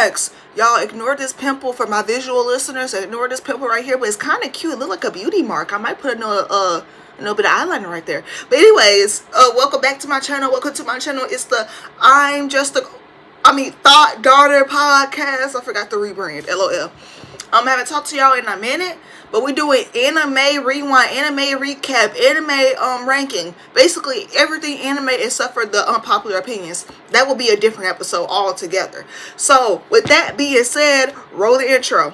Facts. Y'all ignore this pimple for my visual listeners. Ignore this pimple right here, but it's kind of cute. It look like a beauty mark. I might put a little bit of eyeliner right there. But anyways, welcome back to my channel. Welcome to my channel. It's the Thought Daughter podcast. I forgot the rebrand. LOL. I haven't talked to y'all in a minute, but we're doing anime rewind, anime recap, anime ranking. Basically everything anime except for the unpopular opinions. That will be a different episode altogether. So with that being said, roll the intro.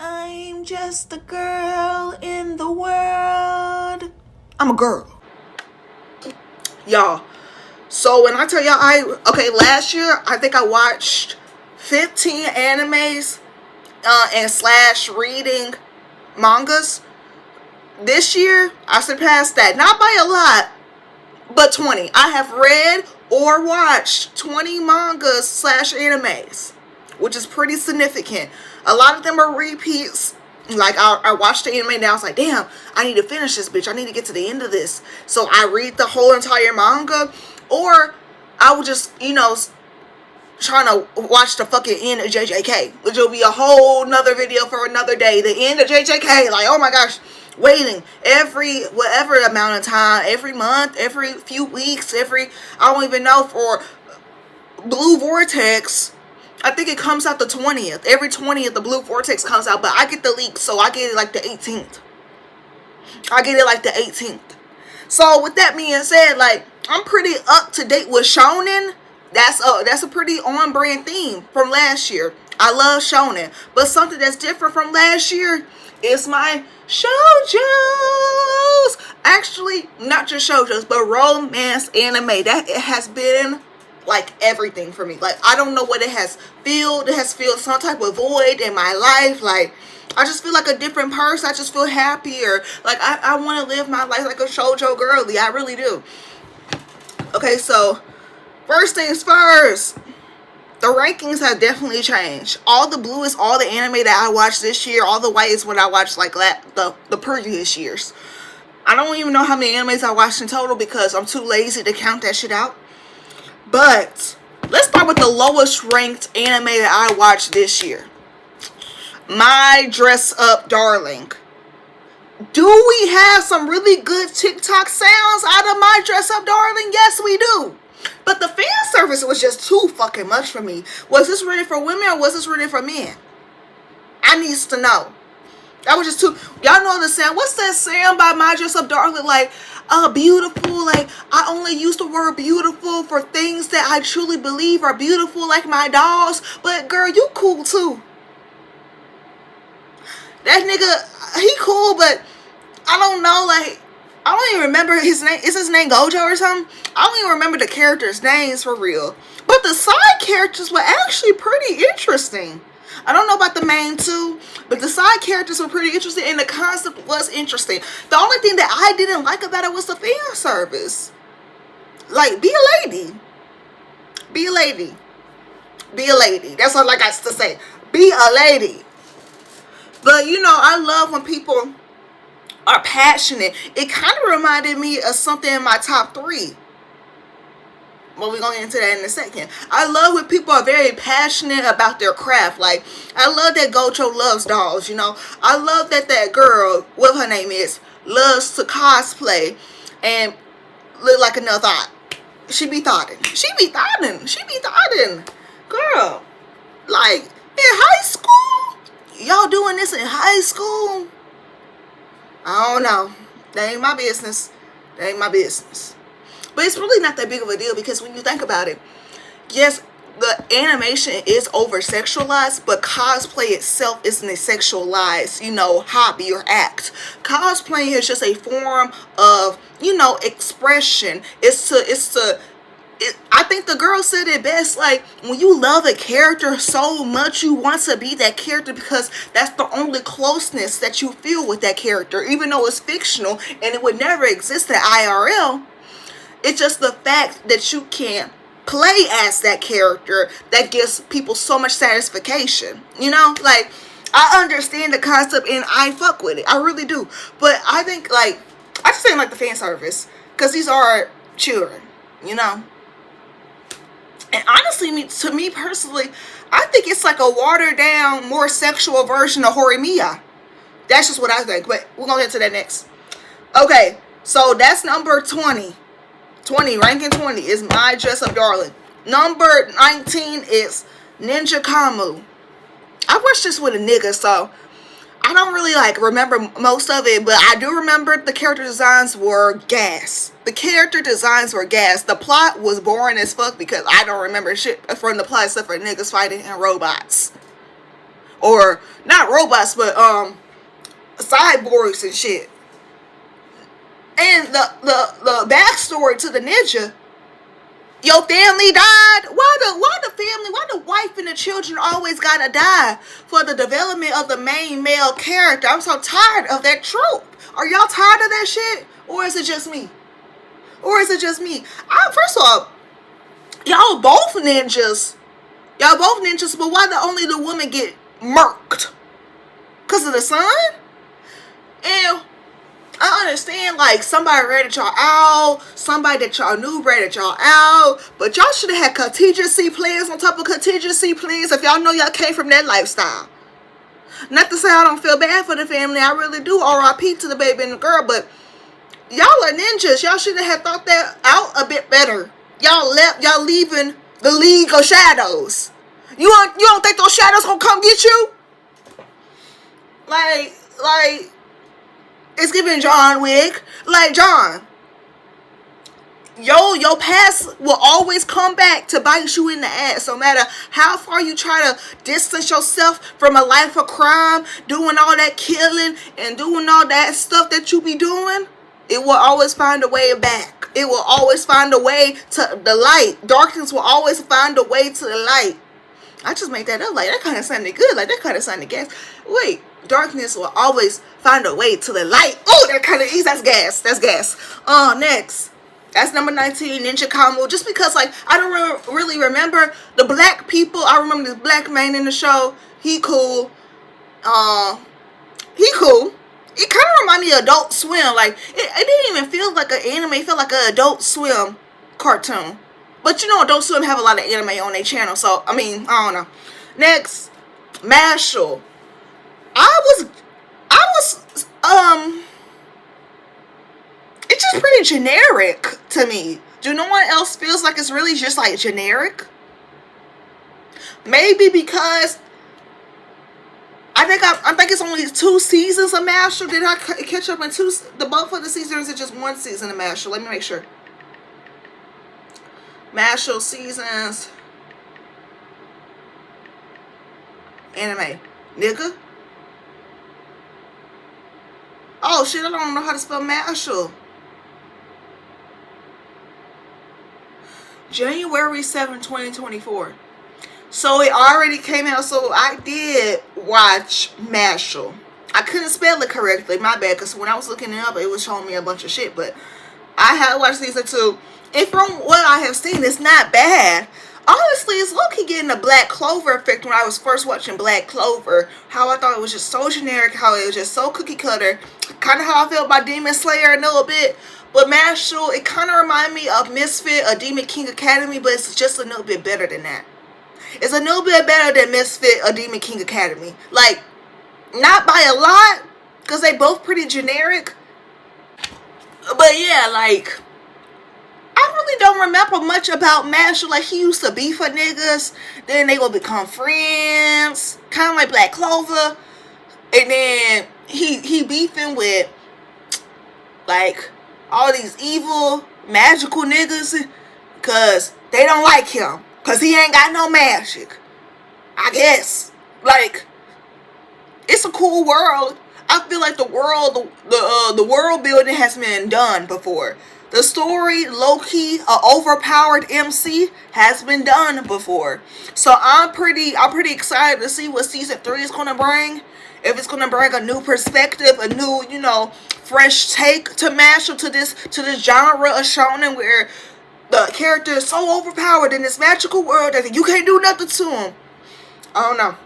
I'm just a girl in the world. I'm a girl. Y'all. So when I tell y'all, last year I think I watched 15 animes and slash reading mangas. This year I surpassed that, not by a lot, but 20. I have read or watched 20 mangas slash animes, which is pretty significant. A lot of them are repeats. Like I watched the anime and I was like, damn, I need to finish this bitch. I need to get to the end of this. So I read the whole entire manga, or I would just, trying to watch the fucking end of JJK, which will be a whole nother video for another day. The end of JJK, like, oh my gosh, waiting every whatever amount of time, every month, every few weeks, I don't even know, for Blue Vortex. I think it comes out the 20th. Every 20th the Blue Vortex comes out, but I get the leak, so I get it like the 18th. So with that being said, like, I'm pretty up to date with shonen. That's a pretty on brand theme from last year. I love shonen, but something that's different from last year is my shoujos. Actually, not just shoujos, but romance anime. That it has been like everything for me. Like, I don't know what it has filled. It has filled some type of void in my life. Like, I just feel like a different person. I just feel happier. Like, I want to live my life like a shoujo girly. I really do. Okay, so first things first, the rankings have definitely changed. All the blue is all the anime that I watched this year. All the white is what I watched like the previous years. I don't even know how many animes I watched in total because I'm too lazy to count that shit out. But let's start with the lowest ranked anime that I watched this year. My Dress Up Darling. Do we have some really good TikTok sounds out of My Dress Up Darling? Yes, we do. But the fan service was just too fucking much for me. Was this rated for women or was this rated for men? I needs to know. That was just too... Y'all know the sound. What's that sound by My Dress Up Darling? Like, beautiful. Like, I only use the word beautiful for things that I truly believe are beautiful, like my dolls. But girl, you cool too. That nigga, he cool, but I don't know, like, I don't even remember his name. Is his name Gojo or something? I don't even remember the characters' names for real. But the side characters were actually pretty interesting. I don't know about the main two, but the side characters were pretty interesting, and the concept was interesting. The only thing that I didn't like about it was the fan service. Like, be a lady. Be a lady. Be a lady. That's all I got to say. Be a lady. But, I love when people are passionate. It kind of reminded me of something in my top 3. Well, we're going to get into that in a second. I love when people are very passionate about their craft. Like, I love that Gojo loves dolls, I love that girl, what her name is, loves to cosplay and look like another thought. She be thotting. Girl, like, in high school? Y'all doing this in high school? I don't know. That ain't my business. But it's really not that big of a deal because when you think about it, yes, the animation is over-sexualized, but cosplay itself isn't a sexualized, hobby or act. Cosplaying is just a form of, expression. I think the girl said it best, like, when you love a character so much, you want to be that character because that's the only closeness that you feel with that character, even though it's fictional and it would never exist in IRL. It's just the fact that you can play as that character that gives people so much satisfaction, like, I understand the concept and I fuck with it, I really do. But I think, like, I just saying, like, the fan service, because these are children, And honestly, to me personally, I think it's like a watered down, more sexual version of Horimiya. That's just what I think. But we're going to get to that next. Okay, so that's number 20. 20, ranking 20 is My Dress Up Darling. Number 19 is Ninja Kamu. I watched this with a nigga, so I don't really like remember most of it, but I do remember the character designs were gas. The character designs were gas. The plot was boring as fuck because I don't remember shit from the plot except for niggas fighting and robots. Or not robots, but cyborgs and shit. And the backstory to the ninja, your family died. Why the family, why the wife and the children always gotta die for the development of the main male character? I'm so tired of that trope. Are y'all tired of that shit? Or is it just me? First of all, y'all both ninjas. But why only the woman get murked? Because of the son? And I understand, like, somebody rated y'all out, somebody that y'all knew rated y'all out, but y'all should have had contingency plans on top of contingency plans if y'all know y'all came from that lifestyle. Not to say I don't feel bad for the family, I really do, R.I.P. to the baby and the girl, but y'all are ninjas. Y'all should have thought that out a bit better. Y'all leaving the League of Shadows. You don't think those shadows gonna come get you? Like, it's giving John Wick. Like, John, your past will always come back to bite you in the ass. No matter how far you try to distance yourself from a life of crime, doing all that killing and doing all that stuff that you be doing, it will always find a way back. It will always find a way to the light. Darkness will always find a way to the light. I just made that up. Like, that kind of sounded good. Like, that kind of sounded gas. Wait. Darkness will always find a way to the light. Oh, that kind of easy. That's gas. Next. That's number 19, Ninja Kamu. Just because, like, I don't really remember the black people. I remember this black man in the show. He cool. It kind of reminded me of Adult Swim. Like, it didn't even feel like an anime. It felt like an Adult Swim cartoon. But you know, Adult Swim have a lot of anime on their channel. So, I mean, I don't know. Next, Marshall. It's just pretty generic to me. Do no one else feels like it's really just like generic? Maybe because I think it's only 2 seasons of Marshall. Did I catch up in both of the seasons, or is it just 1 season of Marshall? Let me make sure. Marshall seasons. Anime. Nigga. Oh shit, I don't know how to spell Marshall. January 7, 2024. So it already came out, so I did watch Marshall. I couldn't spell it correctly, my bad, because when I was looking it up, it was showing me a bunch of shit, but I had watched season 2. And from what I have seen, it's not bad. Honestly, it's low-key getting a Black Clover effect when I was first watching Black Clover. How I thought it was just so generic, how it was just so cookie-cutter. Kind of how I felt about Demon Slayer a little bit. But Marshall, it kind of reminded me of Misfit, a Demon King Academy, but it's just a little bit better than that. It's a little bit better than Misfit, a Demon King Academy. Like, not by a lot, because they both pretty generic. But yeah, like, I really don't remember much about Marshall. Like, he used to beef for niggas, then they will become friends, kind of like Black Clover, and then he beefing with, like, all these evil, magical niggas, because they don't like him, because he ain't got no magic, I guess. Like, it's a cool world. I feel like the world building has been done before. The story, low-key, overpowered MC has been done before. So I'm pretty excited to see what season 3 is gonna bring. If it's gonna bring a new perspective, a new, you know, fresh take to Marshall, to this genre of shonen where the character is so overpowered in this magical world that you can't do nothing to him. I don't know.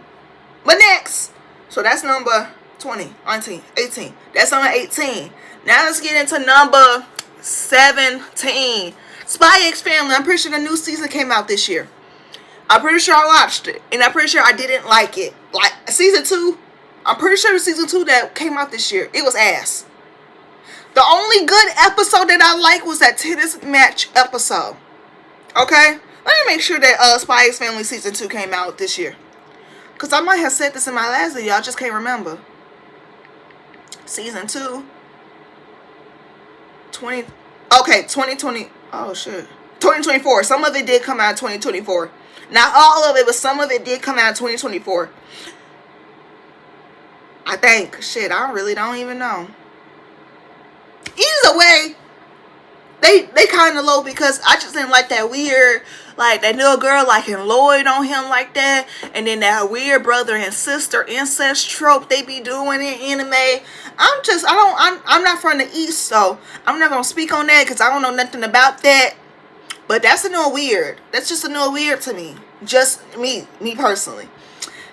But next, so that's number 20, 19, 18. That's number 18. Now let's get into number 17. Spy X Family. I'm pretty sure the new season came out this year. I'm pretty sure I watched it, and I'm pretty sure I didn't like it. Like season 2, I'm pretty sure the season 2 that came out this year, it was ass. The only good episode that I liked was that tennis match episode. Okay, let me make sure that Spy X Family season 2 came out this year, cause I might have said this in my last video. I just can't remember. Season 2, 2020. Oh shit, 2024. Some of it did come out in 2024. Not all of it, but some of it did come out in 2024. I think. Shit, I really don't even know. Either way, they kind of low, because I just didn't like that weird, like that little girl liking Lloyd on him like that, and then that weird brother and sister incest trope they be doing in anime. I'm not from the East, so I'm not gonna speak on that because I don't know nothing about that. But that's a little weird. That's just a little weird to me. Just me personally.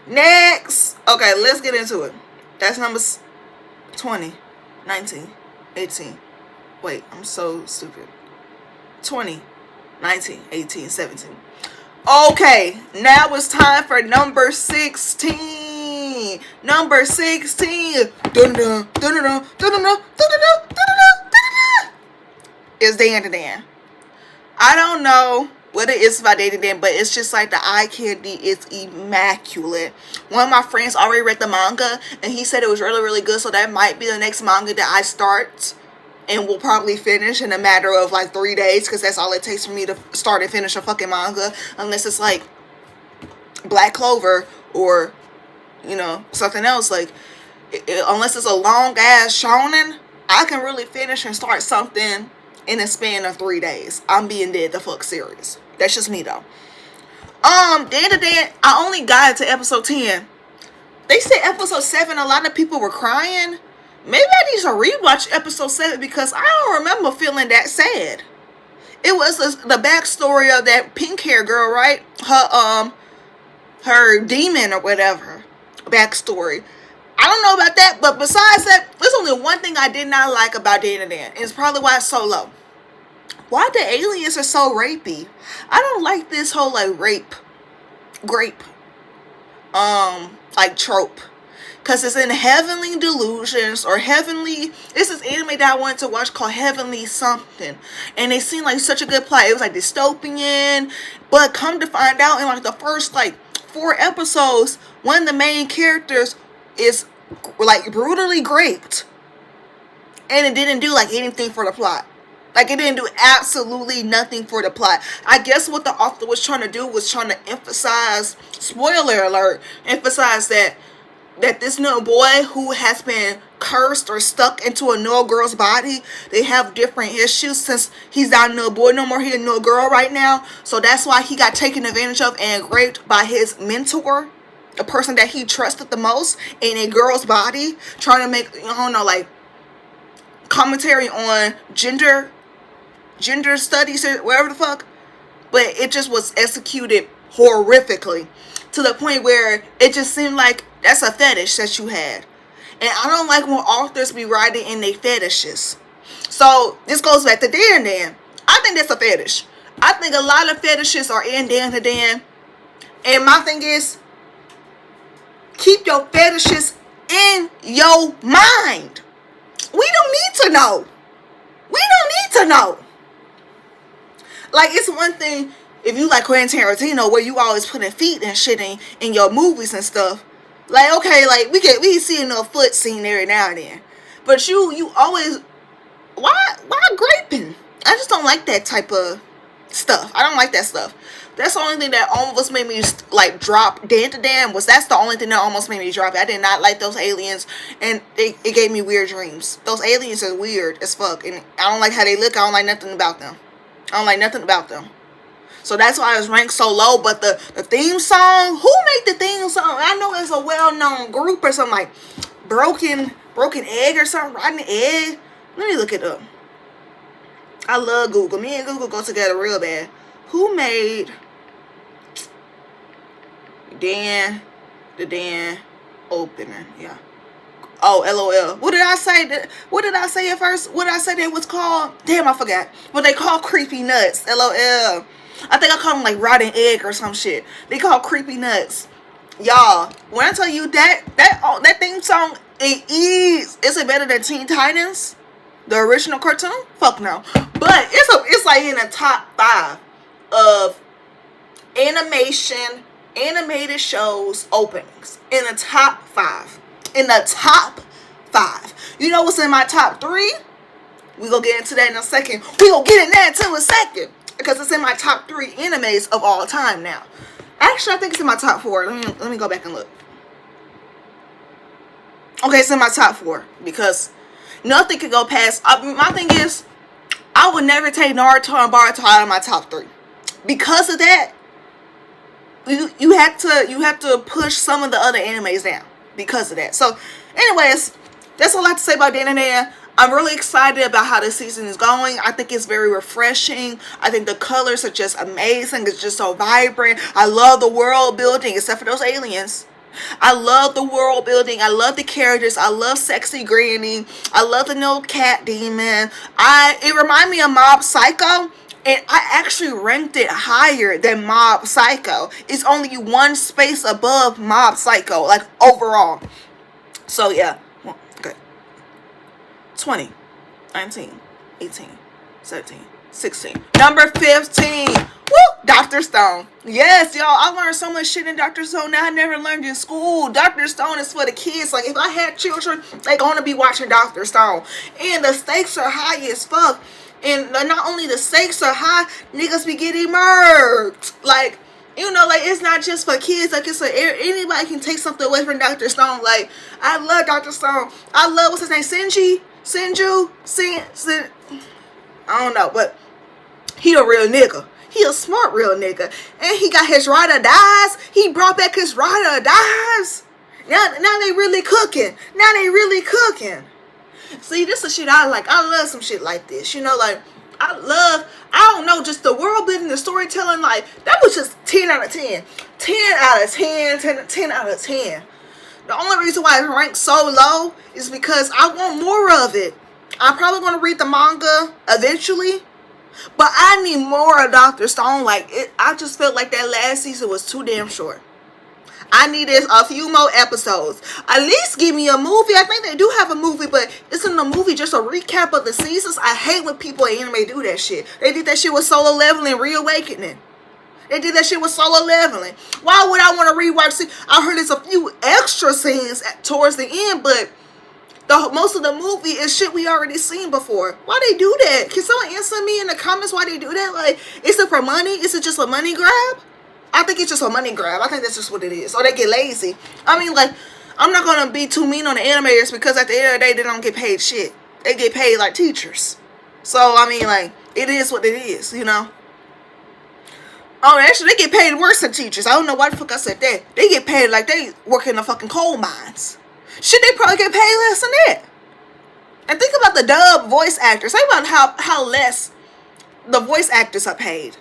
Next. Okay, let's get into it. That's numbers 20, 19, 18. Wait, I'm so stupid. 20, 19, 18, 17. Okay, now it's time for number 16. Number 16 is Dan Dan. I don't know what it is about Dan Dan, but it's just like the eye candy is immaculate. One of my friends already read the manga, and he said it was really, really good, so that might be the next manga that I start and will probably finish in a matter of like 3 days, because that's all it takes for me to start and finish a fucking manga, unless it's like Black Clover or, you know, something else. Like, unless it's a long ass shonen, I can really finish and start something in a span of 3 days. I'm being dead the fuck serious. That's just me though. I only got into episode 10. They said episode 7, a lot of people were crying. Maybe I need to rewatch episode 7, because I don't remember feeling that sad. It was the backstory of that pink hair girl, right? Her demon or whatever backstory. I don't know about that, but besides that, there's only one thing I did not like about Dan. It's probably why it's so low. Why the aliens are so rapey? I don't like this whole like grape, like trope. Cause it's in Heavenly Delusions or Heavenly. This is anime that I wanted to watch called Heavenly something, and it seemed like such a good plot. It was like dystopian, but come to find out, in like the first like 4 episodes, one of the main characters is like brutally raped, and it didn't do like anything for the plot. Like, it didn't do absolutely nothing for the plot. I guess what the author was trying to do was trying to emphasize, spoiler alert, emphasize that this little boy who has been cursed or stuck into a little girl's body, they have different issues, since he's not a little boy no more, he's a little girl right now. So that's why he got taken advantage of and raped by his mentor, the person that he trusted the most, in a girl's body, trying to make, I don't know, like commentary on gender studies or whatever the fuck. But it just was executed horrifically, to the point where it just seemed like that's a fetish that you had. And I don't like when authors be writing in their fetishes. So this goes back to Dan. I think that's a fetish. I think a lot of fetishes are in Dan. And my thing is, keep your fetishes in your mind. We don't need to know. Like, it's one thing if you like Quentin Tarantino, where you always putting feet and shit in your movies and stuff. Like, okay, like we see a foot scene every now and then. But you always, why graping? I just don't like that type of stuff. I don't like that stuff. That's the only thing that almost made me like drop Dan. That's the only thing that almost made me drop it. I did not like those aliens, and it gave me weird dreams. Those aliens are weird as fuck, and I don't like how they look. I don't like nothing about them. So that's why it's ranked so low. But the theme song, who made the theme song? I know it's a well-known group or something, like Broken Egg or something, Rotten Egg. Let me look it up. I love Google. Me and Google go together real bad. Who made the Dan opening? Yeah. Oh, LOL. What did I say? What did I say at first? What did I say that was called? Damn, I forgot. What they call Creepy Nuts. LOL. I think I call them like rotten egg or some shit. They call creepy nuts. Y'all, when I tell you that theme song, is it better than Teen Titans, the original cartoon? Fuck no. But it's like in the top 5 of animated shows openings. In the top 5. In the top 5. You know what's in my top 3? We gonna get into that in a second. We gonna get in that into a second, because it's in my top 3 animes of all time now. Actually, I think it's in my top 4. Let me go back and look. Okay, it's in my top 4 because nothing could go past. My thing is, I would never take Naruto and Boruto out of my top 3 because of that. You have to push some of the other animes down because of that. So, anyways, that's all I have to say about the anime. I'm really excited about how this season is going. I think it's very refreshing. I think the colors are just amazing. It's just so vibrant. I love the world building, except for those aliens. I love the world building. I love the characters. I love Sexy Granny. I love the new cat demon. It reminds me of Mob Psycho. And I actually ranked it higher than Mob Psycho. It's only 1 space above Mob Psycho, like overall. So yeah. Okay. 20, 19, 18, 17, 16. Number 15. Woo! Dr. Stone. Yes, y'all. I learned so much shit in Dr. Stone that I never learned in school. Dr. Stone is for the kids. Like, if I had children, they're going to be watching Dr. Stone. And the stakes are high as fuck. And not only the stakes are high, niggas be getting murked. Like, you know, like, it's not just for kids. Like, it's anybody can take something away from Dr. Stone. Like, I love Dr. Stone. I love, what's his name? Senju? I don't know, but he a real nigga. He a smart real nigga. And he got his ride or dies. He brought back his ride or dies. Now they really cooking. Now they really cooking. See, this is shit I like. I love some shit like this. You know, like, I don't know, just the world building, the storytelling, like, that was just 10 out of 10. 10 out of 10, 10 out of 10. The only reason why it's ranked so low is because I want more of it. I'm probably going to read the manga eventually, but I need more of Dr. Stone. Like, I just felt like that last season was too damn short. I needed a few more episodes. At least give me a movie. I think they do have a movie, but isn't the movie just a recap of the seasons? I hate when people in anime do that shit. They did that shit with Solo Leveling, Reawakening. They did that shit with Solo Leveling. Why would I want to rewatch? I heard there's a few extra scenes towards the end, but most of the movie is shit we already seen before. Why they do that? Can someone answer me in the comments why they do that? Like, is it for money? Is it just a money grab? I think it's just a money grab. I think that's just what it is. Or they get lazy. I mean, like, I'm not going to be too mean on the animators because at the end of the day, they don't get paid shit. They get paid like teachers. So, I mean, like, it is what it is, you know? Oh, actually, they get paid worse than teachers. I don't know why the fuck I said that. They get paid like they work in the fucking coal mines. Shit, they probably get paid less than that. And think about the dub voice actors. Think about how less the voice actors are paid.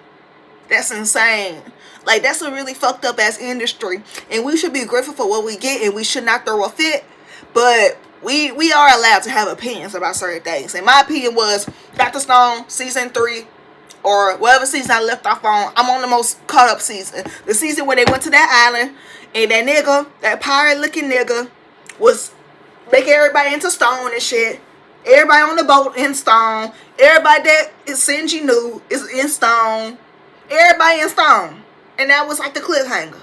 That's insane. Like, that's a really fucked up ass industry. And we should be grateful for what we get, and we should not throw a fit. But we are allowed to have opinions about certain things. And my opinion was Dr. Stone, season 3, or whatever season I left off on. I'm on the most caught up season. The season where they went to that island, and that nigga, that pirate looking nigga, was making everybody into stone and shit. Everybody on the boat in stone. Everybody that is Shinji knew is in stone. Everybody in stone. And that was like the cliffhanger.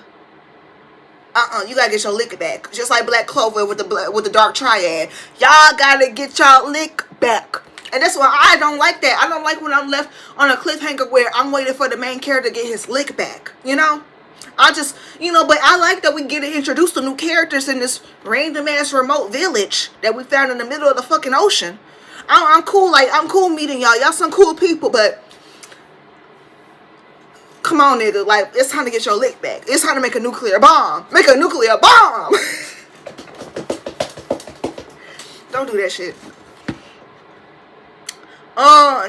You gotta get your lick back. Just like Black Clover with the Dark Triad. Y'all gotta get y'all lick back. And that's why I don't like that. I don't like when I'm left on a cliffhanger where I'm waiting for the main character to get his lick back. You know? I just, but I like that we get introduced to new characters in this random ass remote village that we found in the middle of the fucking ocean. I'm cool. Like, I'm cool meeting y'all. Y'all some cool people, but come on, nigga. Like, it's time to get your lick back. It's time to make a nuclear bomb. Make a nuclear bomb. Don't do that shit.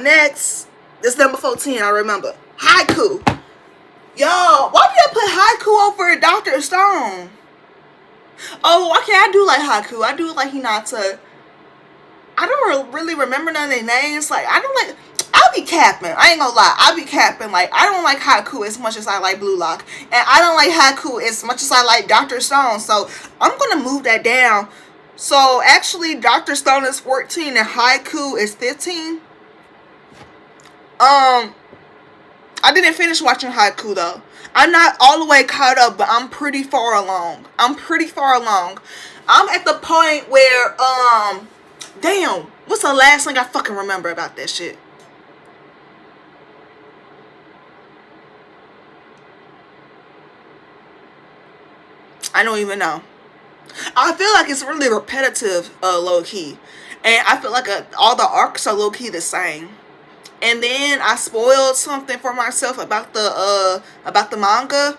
Next. This number 14, I remember. Haiku. Yo, why do you put Haiku over Dr. Stone? Oh, okay, I do like Haiku. I do like Hinata. I don't really remember none of their names. Like, I don't like... I be capping. I ain't gonna lie. I be capping. Like, I don't like Haiku as much as I like Blue Lock. And I don't like Haiku as much as I like Dr. Stone. So, I'm gonna move that down. So, actually, Dr. Stone is 14 and Haiku is 15. I didn't finish watching Haiku, though. I'm not all the way caught up, but I'm pretty far along. I'm at the point where, damn, what's the last thing I fucking remember about that shit? I don't even know. I feel like it's really repetitive, low-key. And I feel like all the arcs are low-key the same. And then I spoiled something for myself about the manga.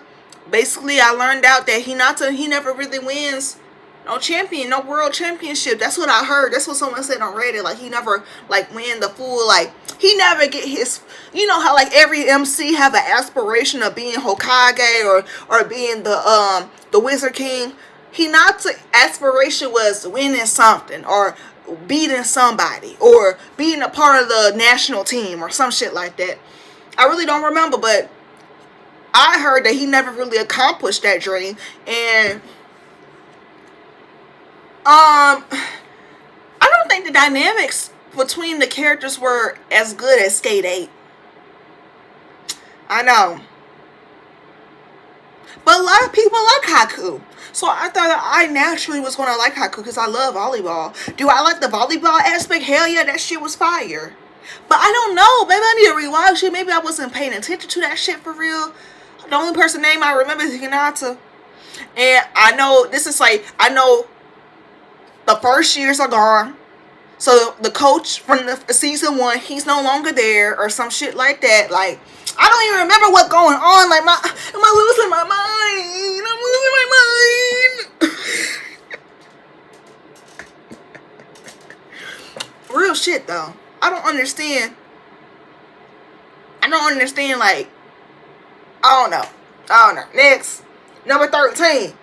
Basically, I learned out that he never really wins no world championship. That's what I heard. That's what someone said on Reddit. Like, he never, like, win the full, like, he never get his, you know how, like, every MC have an aspiration of being Hokage or being the Wizard King. Hinata's aspiration was winning something or beating somebody or being a part of the national team or some shit like that. I really don't remember, but I heard that he never really accomplished that dream. And I don't think the dynamics between the characters were as good as Skate 8. I know. But a lot of people like Haiku. So I thought that I naturally was going to like Haiku because I love volleyball. Do I like the volleyball aspect? Hell yeah, that shit was fire. But I don't know. Maybe I need to rewatch it. Maybe I wasn't paying attention to that shit for real. The only person name I remember is Hinata. And I know this is like, I know the first years are gone. So the coach from the season 1, he's no longer there or some shit like that. Like, I don't even remember what's going on. Like, am I losing my mind? I'm losing my mind. Real shit, though. I don't understand, like, I don't know. Next. Number 13.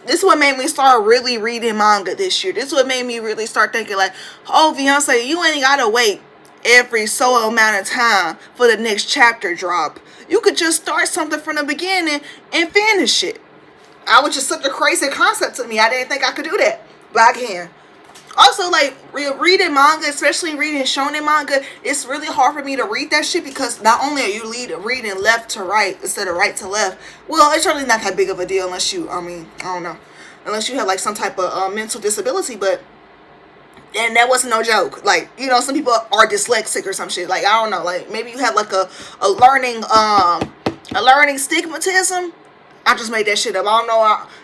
This is what made me start really reading manga this year. This is what made me really start thinking like, oh, Veoncedefaye, you ain't gotta wait every so amount of time for the next chapter drop. You could just start something from the beginning and finish it. I was just such a crazy concept to me. I didn't think I could do that, but I can. Also, like, reading manga, especially reading shonen manga, it's really hard for me to read that shit because not only are you reading left to right instead of right to left. Well, it's really not that big of a deal unless you, I don't know. Unless you have, like, some type of mental disability, but, and that wasn't no joke. Like, you know, some people are dyslexic or some shit. Like, I don't know. Like, maybe you have, like, a learning stigmatism. I just made that shit up. I don't know.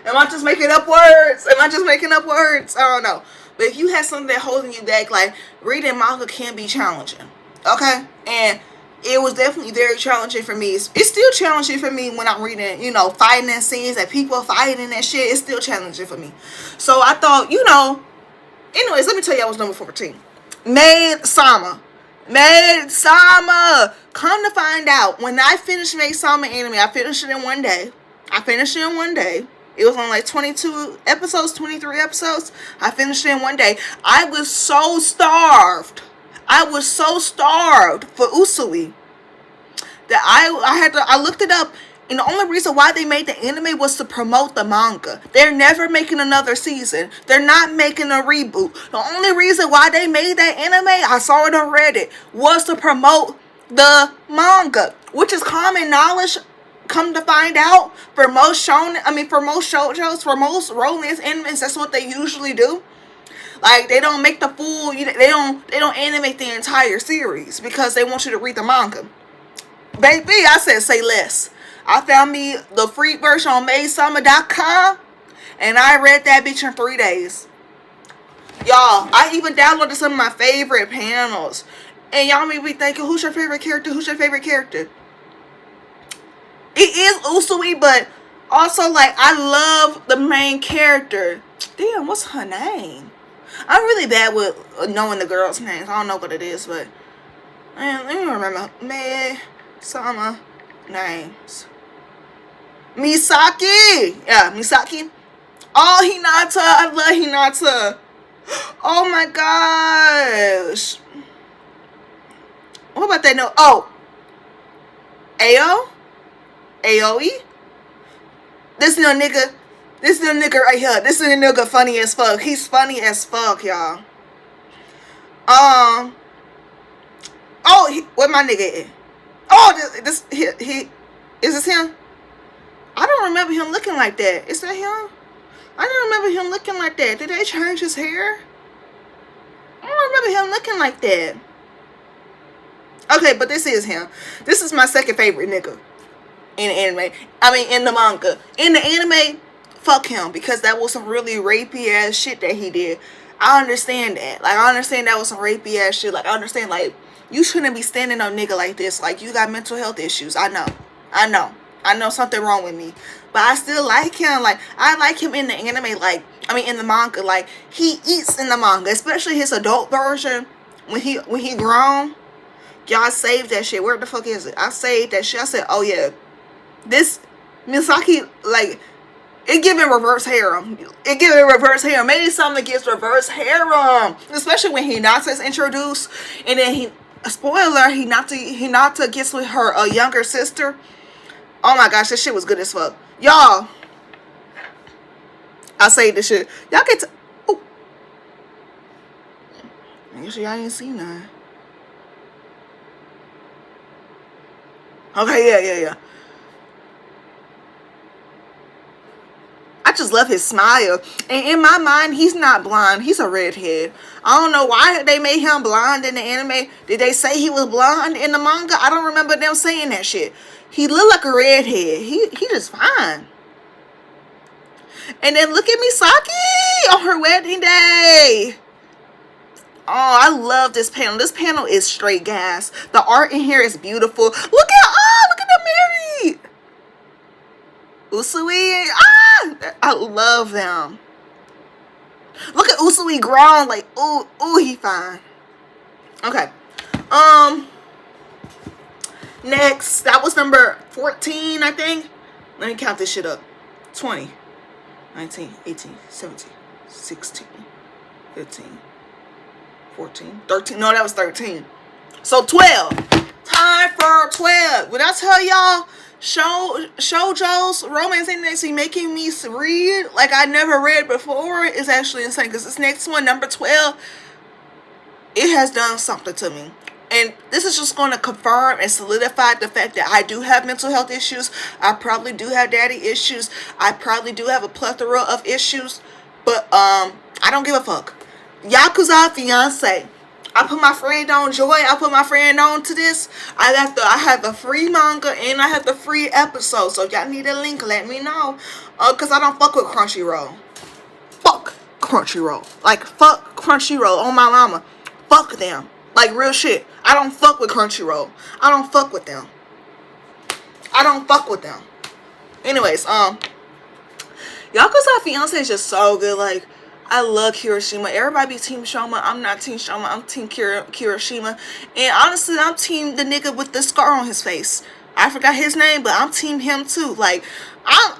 Am I just making up words? I don't know. But if you have something that holding you back, like, reading manga can be challenging. Okay? And it was definitely very challenging for me. It's still challenging for me when I'm reading, you know, fighting and scenes that people fighting and shit. It's still challenging for me. So I thought, you know, anyways, let me tell you I was number 14. Maid-sama. Come to find out, when I finished Maid-sama anime, I finished it in one day. It was on like 22 episodes, 23 episodes. I finished it in one day. I was so starved for Usui that I looked it up, and the only reason why they made the anime was to promote the manga. They're never making another season. They're not making a reboot. The only reason why they made that anime, I saw it on Reddit, was to promote the manga, which is common knowledge. Come to find out, for most shoujos, for most romance animes, that's what they usually do. Like, they don't make the full, they don't animate the entire series because they want you to read the manga. Baby, I said say less. I found me the free version on MaidSama.com, and I read that bitch in 3 days. Y'all, I even downloaded some of my favorite panels. And y'all may be thinking, who's your favorite character? It is Usui, but also, like, I love the main character. Damn, what's her name? I'm really bad with knowing the girls' names. I don't know what it is, but man, let me remember. Sama names. Misaki. Yeah, Misaki. Oh, Hinata. I love Hinata. Oh my gosh. What about that? No. Oh. Ao? AOE? This little nigga. This little nigga right here. This little nigga funny as fuck. He's funny as fuck, y'all. Oh, where my nigga at? Oh, he is this him? I don't remember him looking like that. Is that him? I don't remember him looking like that. Did they change his hair? I don't remember him looking like that. Okay, but this is him. This is my second favorite nigga in the anime. I mean, in the manga. In the anime, fuck him, because that was some really rapey ass shit that he did. I understand that. Like, I understand that was some rapey ass shit. Like, I understand, like, you shouldn't be standing on nigga like this. Like, you got mental health issues. I know something wrong with me, but I still like him. Like, I like him in the anime. Like, I mean, in the manga. Like, he eats in the manga, especially his adult version. When he grown, y'all saved that shit. Where the fuck is it? I saved that shit. I said, oh yeah, this Misaki, like, it giving reverse harem. It giving reverse harem. Maybe something gets reverse harem, especially when Hinata's introduced, and then spoiler, Hinata gets with her younger sister. Oh my gosh, this shit was good as fuck. Y'all, I say this shit. Y'all get to... Oh. Make sure y'all ain't seen that. Okay, yeah. I just love his smile. And in my mind, he's not blonde. He's a redhead. I don't know why they made him blonde in the anime. Did they say he was blonde in the manga? I don't remember them saying that shit. He looked like a redhead. He just fine. And then look at Misaki on her wedding day. Oh, I love this panel. This panel is straight gas. The art in here is beautiful. Look at them married. Usui. I love them. Look at Usui grown. Like, ooh, he fine. Okay. Next, that was number 14, I think. Let me count this shit up. 20, 19, 18, 17, 16, 15, 14, 13. No, that was 13. So 12. Time for 12. When I tell y'all, shoujo's romance index making me read like I never read before is actually insane. Because this next one, number 12, it has done something to me. And this is just going to confirm and solidify the fact that I do have mental health issues. I probably do have daddy issues. I probably do have a plethora of issues. But I don't give a fuck. Yakuza Fiance. I put my friend on Joy. I put my friend on to this. I have the free manga and I have the free episode. So if y'all need a link, let me know. Because I don't fuck with Crunchyroll. Fuck Crunchyroll. Like, fuck Crunchyroll on my mama. Fuck them. Like, real shit. I don't fuck with Crunchyroll. I don't fuck with them. Anyways, Yakuza Fiance is just so good. Like, I love Kirishima. Everybody be Team Shoma. I'm not Team Shoma. I'm Team Kirishima. And honestly, I'm Team the nigga with the scar on his face. I forgot his name, but I'm Team him too. Like, I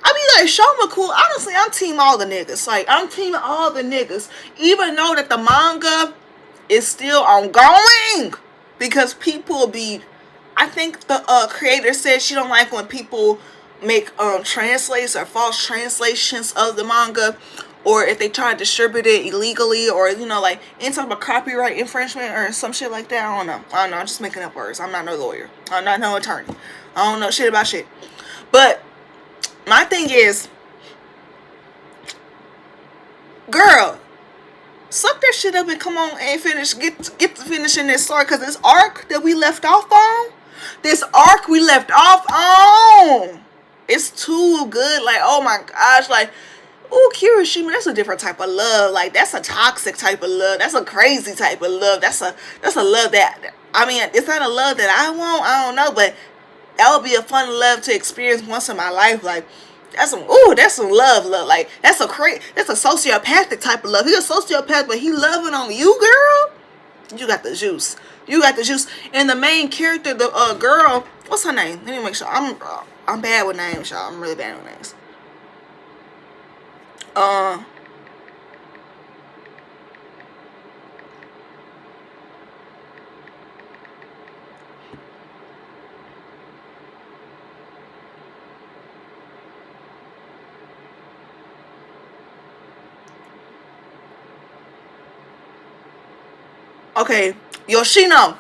be like, Shoma cool. Honestly, I'm Team all the niggas. Like, I'm Team all the niggas. Even though that the manga is still ongoing, because people be, I think the creator said she don't like when people make translates or false translations of the manga, or if they try to distribute it illegally, or like any type of copyright infringement or some shit like that. I don't know. I'm just making up words. I'm not no lawyer. I'm not no attorney. I don't know shit about shit. But my thing is, girl, suck that shit up and come on and finish. Get to finishing this story, because this arc that we left off on, it's too good. Like, oh my gosh, like, ooh, Kirishima, that's a different type of love. Like, that's a toxic type of love. That's a crazy type of love. That's a love that, I mean, it's not a love that I want. I don't know, but that would be a fun love to experience once in my life. Like, that's some love. Like, that's a sociopathic type of love. He's a sociopath, but he loving on you, girl. You got the juice. And the main character, the girl, what's her name? Let me make sure. I'm bad with names, y'all. I'm really bad with names. Okay, Yoshino.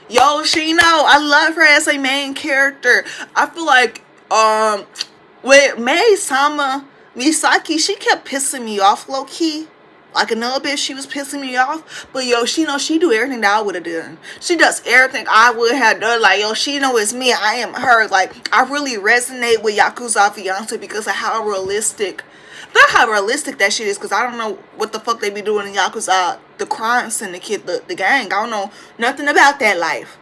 I love her as a main character. I feel like with Mei Sama Misaki, she kept pissing me off low key. Like another bitch, she was pissing me off. But Yoshino, she do everything that I would have done. She does everything I would have done. Like Yoshino is me, I am her. Like I really resonate with Yakuza Fiance because of how realistic. Not how realistic that shit is, because I don't know what the fuck they be doing in Yakuza, the crime syndicate, the gang. I don't know nothing about that life.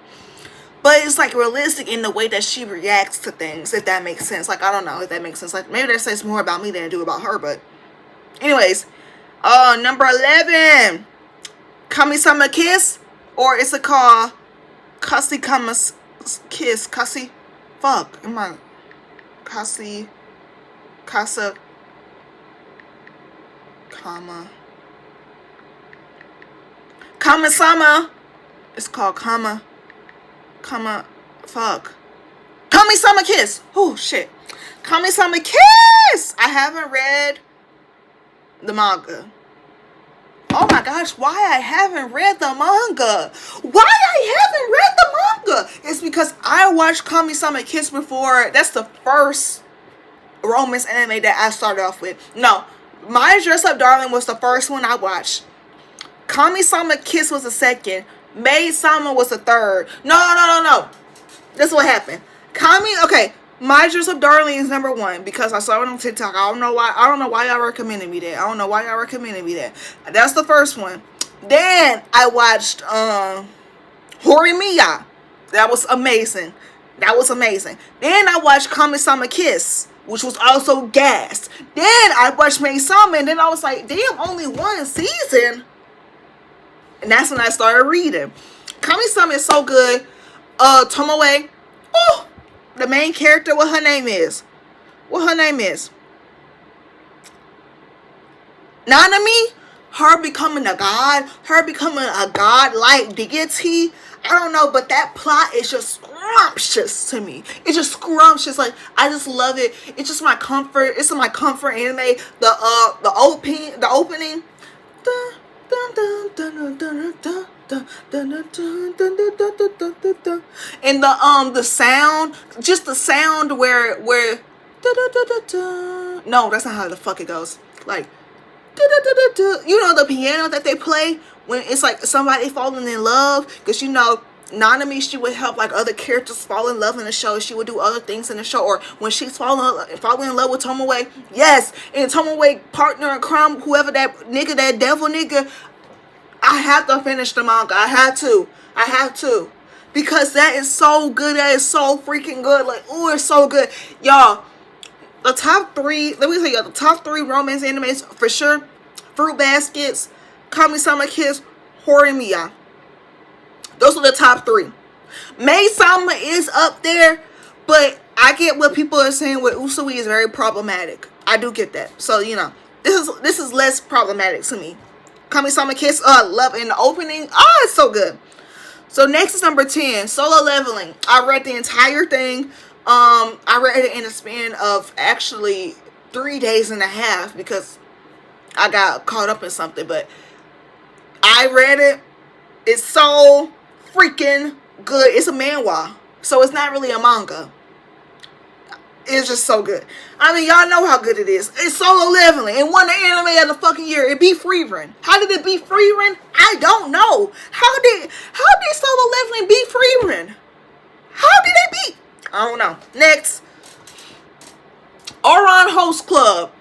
But it's like realistic in the way that she reacts to things, if that makes sense. Like, I don't know if that makes sense. Like, maybe that says more about me than it do about her, but anyways. Number 11. Kami-sama Kiss, or is it called Kasi-kama's Kiss? Kasi? Fuck. Am I? Kasi? Kasa? Kama-sama. It's called fuck. Kami-sama Kiss. Oh, shit. Kami-sama Kiss. I haven't read the manga. Oh my gosh, why I haven't read the manga? It's because I watched Kami-sama Kiss before. That's the first romance anime that I started off with. No, My Dress Up Darling was the first one I watched. Kami-sama Kiss was the second. Maid-sama was the third. No. This is what happened. My Dress Up Darling is number 1 because I saw it on TikTok. I don't know why y'all recommended me that. That's the first one. Then I watched Horimiya. That was amazing. Then I watched Kami-sama Kiss, which was also gas. Then I watched Maid-sama, and then I was like, damn, only one season. And that's when I started reading. Kami-sama is so good. Tomoe. Oh, the main character, what her name is. Nanami. Her becoming a god. Her becoming a god-like deity. I don't know, but that plot is just scrumptious to me. It's just scrumptious. Like, I just love it. It's just my comfort. It's my comfort anime. The opening. And the sound, just the sound where no, that's not how the fuck it goes. Like, you know, the piano that they play when it's like somebody falling in love, because you know Nanami, she would help like other characters fall in love in the show. She would do other things in the show, or when she's falling in love with Tomoe. Yes, and Tomoe partner in crime, whoever that nigga, that devil nigga. I have to finish the manga. I have to. Because that is so good. That is so freaking good. Like, ooh, it's so good. Y'all, the top 3, let me tell you, the top 3 romance animes for sure. Fruit Baskets, Kami-sama Kiss, Horimiya. Those are the top 3. Maid-sama is up there, but I get what people are saying with Usui is very problematic. I do get that. So, you know, this is less problematic to me. Kami-sama Kiss, love in the opening. It's so good. So next is number 10, Solo Leveling. I read the entire thing. I read it in a span of actually 3 days and a half because I got caught up in something. But I read it. It's so freaking good. It's a manhwa, so it's not really a manga. It's just so good. I mean, y'all know how good it is. It's Solo Leveling. It won the anime of the fucking year. It beat Free Run. How did it beat Free Run? I don't know. How did Solo Leveling beat Free Run? How did they beat? I don't know. Next. Ouran Host Club.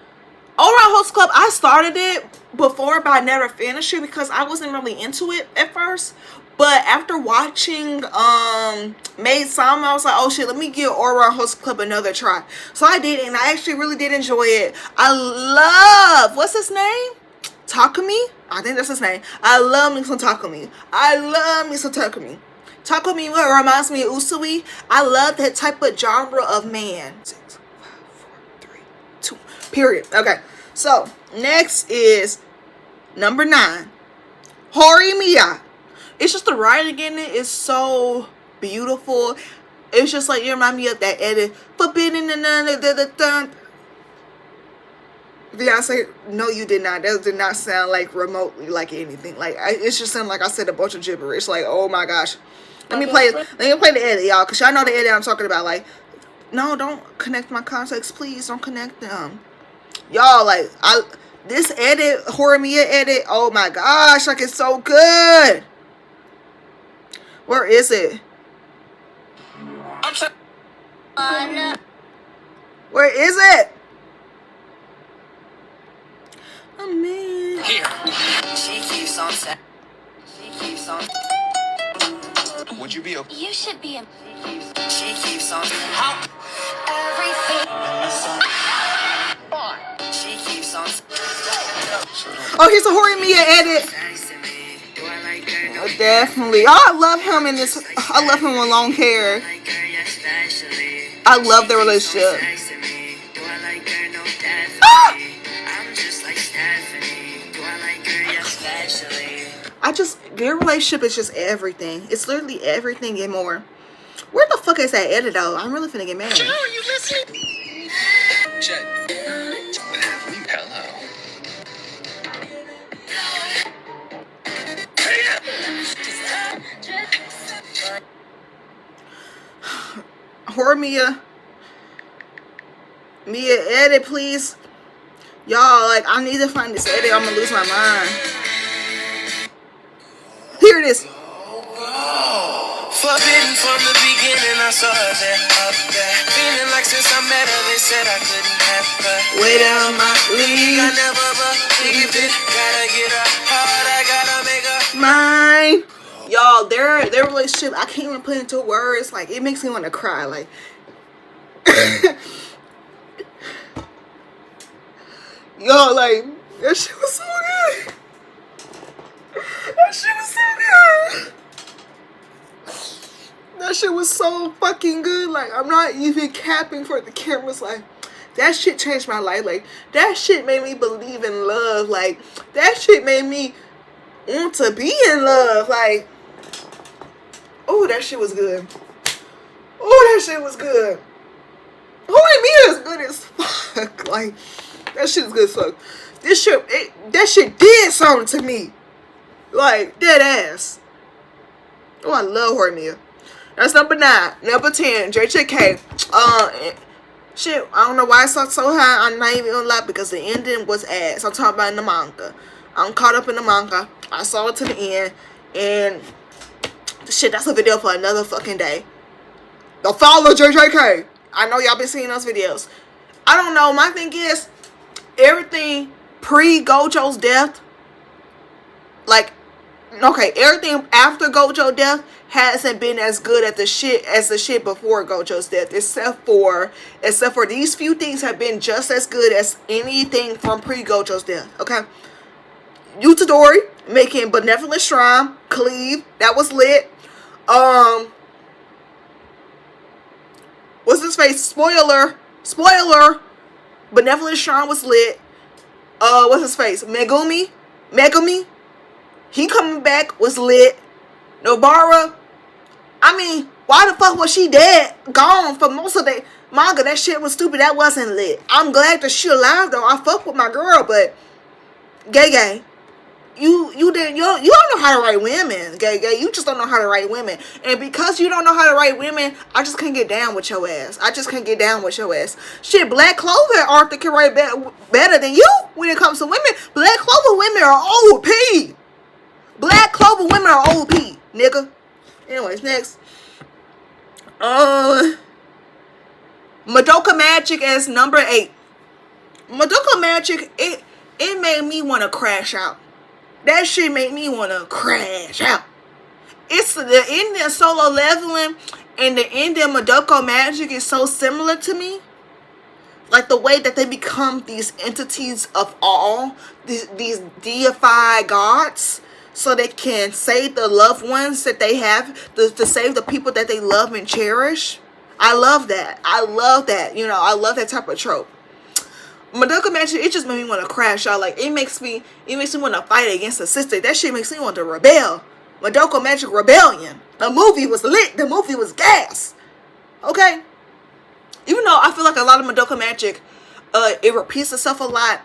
I started it before, but I never finished it because I wasn't really into it at first. But after watching Maid-sama, I was like, oh shit, let me give Ouran Host Club another try. So I did, and I actually really did enjoy it. I love, what's his name? Takumi? I think that's his name. I love me some Takumi. Takumi reminds me of Usui. I love that type of genre of man. 6, 5, 4, 3, 2, period. Okay, so next is number 9, Horimiya. It's just the writing in it is so beautiful. It's just like, you remind me of that edit. Forbidden and Beyonce, no, you did not. That did not sound like remotely like anything. Like it just sounded like I said a bunch of gibberish. Like, oh my gosh. Let me play the edit, y'all, cause y'all know the edit I'm talking about. Like, no, don't connect my contacts, please. Don't connect them, y'all. Like, this edit, Horror Mia edit. Oh my gosh, like it's so good. Where is it? Where is it? Here. She keeps on saying. She keeps on. Would you be okay? You should be a. She keeps on. How? Everything. She keeps on. Oh, here's a Horror Mia edit. Oh, definitely. Oh, I love him in this. I love him with long hair. I love their relationship. Ah! Their relationship is just everything. It's literally everything and more. Where the fuck is that edit though? I'm really finna get mad. Joe, are you listening? Check. Hello. Horror Mia, edit, please. Y'all, like, I need to find this edit. I'm gonna lose my mind. Here it is. Forbidden from the beginning, I saw her there, up there. Feeling like since I met her, they said I couldn't have her. Wait on my leave. I never believed it. Gotta get her hard, I gotta make her mine. Y'all, their relationship, I can't even put into words. Like, it makes me want to cry. Like, y'all, like, that shit was so good. That shit was so good. That shit was so fucking good. Like, I'm not even capping for the cameras. Like, that shit changed my life. Like, that shit made me believe in love. Like, that shit made me want to be in love. Like, oh, that shit was good. Oh, that shit was good. Horror Mia is good as fuck. Like, that shit is good as fuck. That shit did something to me. Like, dead ass. Oh, I love Horror Mia. That's number 9. Number 10, JJK. Shit, I don't know why it's so high. I'm not even gonna lie, because the ending was ass. I'm talking about in the manga. I'm caught up in the manga. I saw it to the end, and shit, that's a video for another fucking day. The fall of JJK. I know y'all been seeing those videos. I don't know. My thing is, everything pre-Gojo's death, like, okay, everything after Gojo's death hasn't been as good as the shit before Gojo's death, except for these few things have been just as good as anything from pre-Gojo's death. Okay, Utadori making Benevolent Shrine cleave, that was lit. What's his face? Spoiler, Benevolent Shrine was lit. What's his face? Megumi, he coming back was lit. Nobara, I mean, why the fuck was she dead? Gone for most of the manga. That shit was stupid. That wasn't lit. I'm glad that she alive though. I fuck with my girl, but gay. You don't know how to write women. Gay. You just don't know how to write women. And because you don't know how to write women, I just can't get down with your ass. Shit, Black Clover Arthur can write better than you when it comes to women. Black Clover women are OP. Black Clover women are OP, nigga. Anyways, next. Madoka Magic as number 8. Madoka Magic, it made me want to crash out. That shit made me want to crash out. It's the ending of Solo Leveling and the ending of Madoka Magic is so similar to me. Like the way that they become these entities of all, these deified gods, so they can save the loved ones that they have, to save the people that they love and cherish. I love that. You know, I love that type of trope. Madoka Magic, it just made me want to crash out. Like, it makes me want to fight against a sister. That shit makes me want to rebel. Madoka Magic Rebellion. The movie was lit. The movie was gas. Okay? Even though I feel like a lot of Madoka Magic, it repeats itself a lot.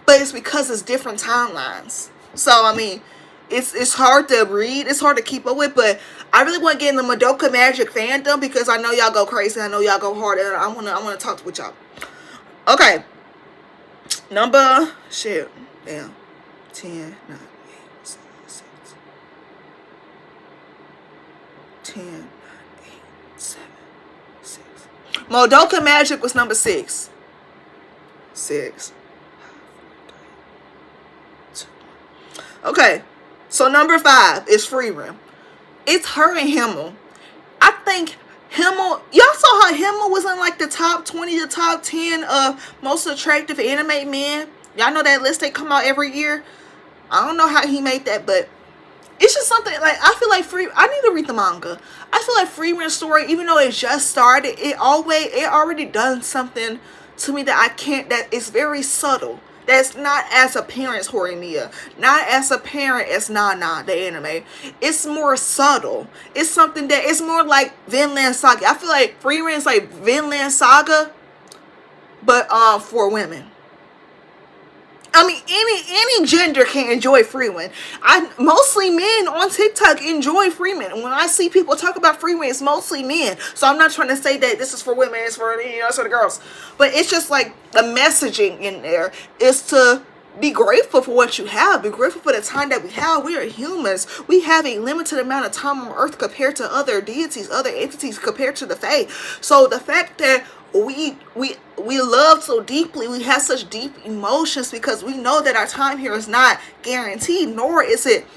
but it's because it's different timelines. So I mean, it's hard to read, it's hard to keep up with, but I really want to get in the Madoka Magic fandom because I know y'all go crazy, I know y'all go hard, and I wanna talk with y'all. Okay, number shit, damn, 10, 9, 8, 7, 6, 10, 9, 8, 7, 6. Madoka Magic was number 6. 6. Okay, so number 5 is Freeman. It's her and Himmel. I think Himmel, y'all saw how Himmel was in like the top 20, the top 10 of most attractive anime men. Y'all know that list, they come out every year. I don't know how he made that, but it's just something like, I feel like I need to read the manga. I feel like Freeman's story, even though it just started, it already done something to me that is very subtle. That's not as apparent as Horimiya. Not as apparent as Nana, the anime. It's more subtle. It's something that, it's more like Vinland Saga. I feel like Freeman is like Vinland Saga, but for women. I mean, any gender can enjoy Freeman. Mostly men on TikTok enjoy Freeman. When I see people talk about Freeman, it's mostly men. So I'm not trying to say that this is for women, it's for, it's for the girls. But it's just like the messaging in there is to be grateful for what you have. Be grateful for the time that we have. We are humans. We have a limited amount of time on Earth compared to other deities, other entities, compared to the Fae. So the fact that we love so deeply, we have such deep emotions because we know that our time here is not guaranteed, nor is it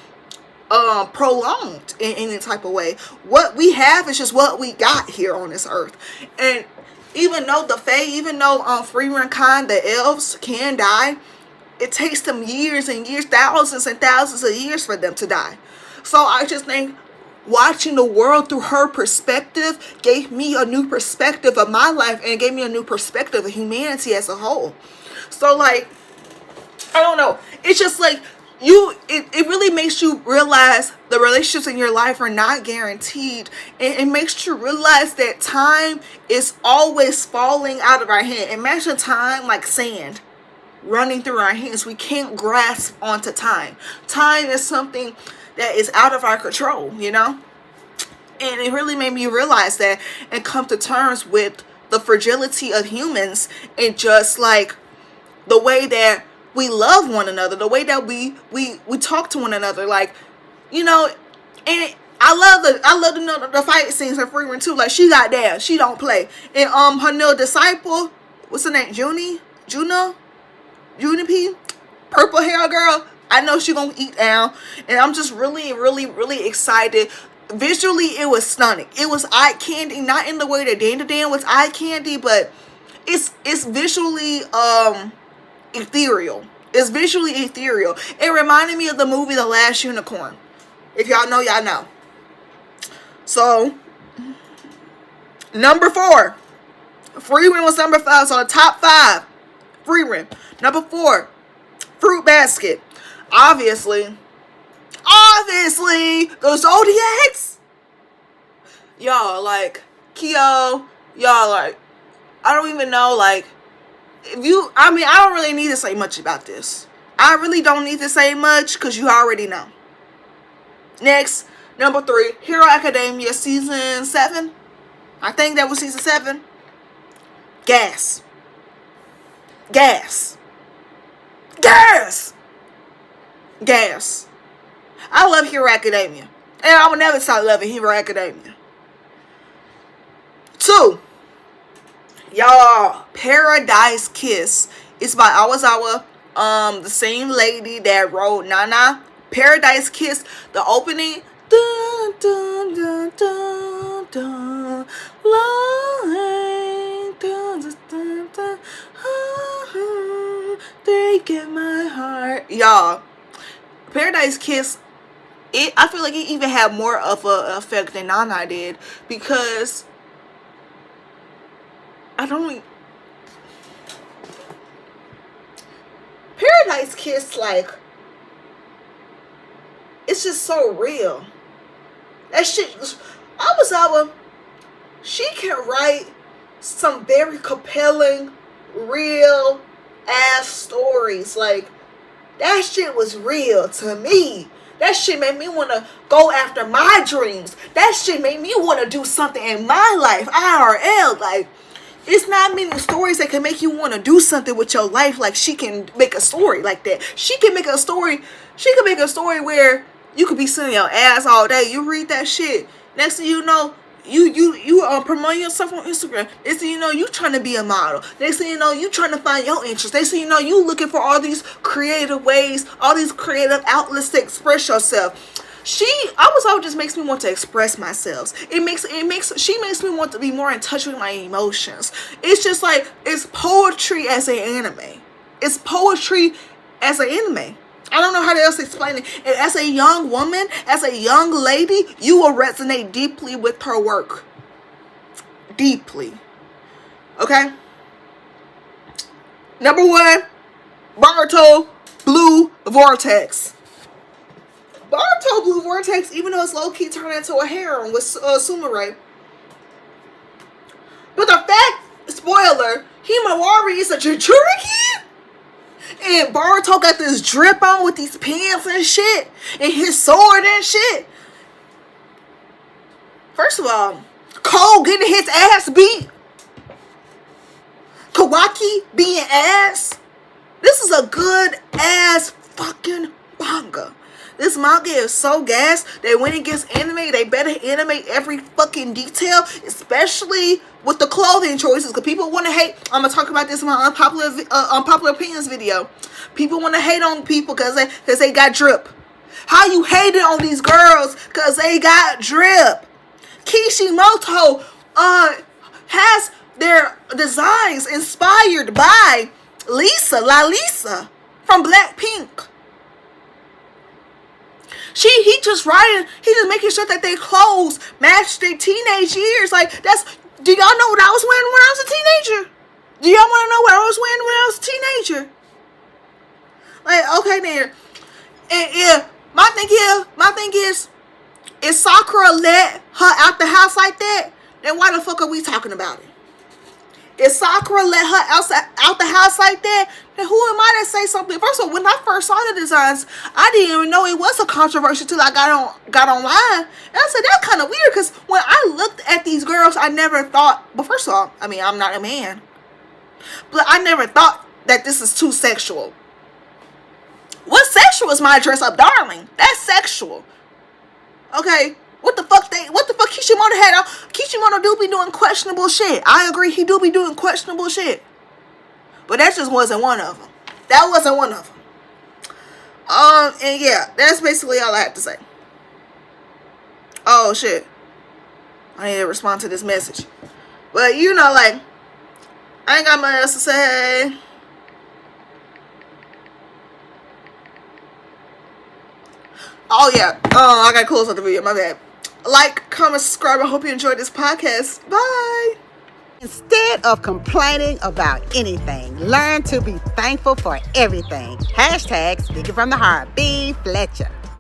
prolonged in any type of way. What we have is just what we got here on this earth. And even though the Fae, even though Freemankind, the elves can die, it takes them years and years, thousands and thousands of years for them to die. So I just think watching the world through her perspective gave me a new perspective of my life, and gave me a new perspective of humanity as a whole. So like, I don't know, it's just like it really makes you realize the relationships in your life are not guaranteed, and it makes you realize that time is always falling out of our hand. Imagine time like sand running through our hands. We can't grasp onto time. Time is something that is out of our control, you know? And it really made me realize that and come to terms with the fragility of humans, and just like the way that we love one another, the way that we talk to one another, like, you know. And I love the fight scenes in Freeman too. Like, she got down, she don't play. And her little disciple, what's her name, Junipe, purple hair girl, I know she gonna eat down. And I'm just really, really, really excited. Visually, it was stunning. It was eye candy, not in the way that Dan was eye candy, but it's visually ethereal. It's visually ethereal. It reminded me of the movie The Last Unicorn. If y'all know, y'all know. So, number 4. Freeman was number 5. So the top 5. Freeman. Number 4. Fruit Basket. Obviously, the Zodiacs. Y'all, like, Kyo, y'all, like, I don't even know, like, I don't really need to say much about this. I really don't need to say much, because you already know. Next, number 3, Hero Academia season 7. I think that was season 7. Gas. I love Hero Academia, and I will never stop loving Hero Academia. 2, y'all, Paradise Kiss. It's by Awazawa, the same lady that wrote Nana. Paradise Kiss, the opening. Dun, dun, dun, dun, dun, line, dun, dun, dun, dun, they get my heart. Y'all, Paradise Kiss, I feel like it even had more of an effect than Nana did, because Paradise Kiss, like, it's just so real. That shit, she can write some very compelling, real ass stories. Like, that shit was real to me. That shit made me want to go after my dreams. That shit made me want to do something in my life, IRL. Like, it's not many stories that can make you want to do something with your life. Like, she can make a story like that. She can make a story where you could be sitting your ass all day. You read that shit. Next thing you know, you promoting yourself on Instagram. Next thing you know, you trying to be a model. Next thing you know, you trying to find your interest. Next thing you know, you looking for all these creative ways, all these creative outlets to express yourself. She always just makes me want to express myself. She makes me want to be more in touch with my emotions. It's just like, it's poetry as an anime. It's poetry as an anime. I don't know how else to explain it. And as a young woman, as a young lady, you will resonate deeply with her work. Deeply. Okay? Number 1, Boruto Blue Vortex. Boruto Blue Vortex, even though it's low-key turned into a harem with Sumire. But the fact, spoiler, Himawari is a Jinchuriki? And Boruto got this drip on with these pants and shit. And his sword and shit. First of all, Cole getting his ass beat. Kawaki being ass. This is a good ass fucking manga. This manga is so gas that when it gets animated, they better animate every fucking detail, especially with the clothing choices. Because people want to hate. I'm gonna talk about this in my unpopular opinions video. People want to hate on people because they got drip. How you hated on these girls because they got drip? Kishimoto has their designs inspired by La Lisa from Blackpink. He just making sure that their clothes match their teenage years. Like, do y'all know what I was wearing when I was a teenager? Do y'all want to know what I was wearing when I was a teenager? Like, okay then. And yeah, my thing is, if Sakura let her out the house like that, then why the fuck are we talking about it? If Sakura let her out the house like that, then who am I to say something? First of all, when I first saw the designs, I didn't even know it was a controversy till I got online. And I said, that's kind of weird, because when I looked at these girls, I never thought, but first of all, I mean, I'm not a man, but I never thought that this is too sexual. What's sexual is my dress up darling. That's sexual. Okay? What the fuck Kishimoto had on? Kishimoto do be doing questionable shit. I agree, he do be doing questionable shit. But that just wasn't one of them. That wasn't one of them. And yeah, that's basically all I have to say. Oh shit. I need to respond to this message. But you know, like, I ain't got much else to say. Oh yeah, I gotta close out the video, my bad. Like, comment, subscribe. I hope you enjoyed this podcast. Bye. Instead of complaining about anything, learn to be thankful for everything. # speaking from the heart. B. Fletcher.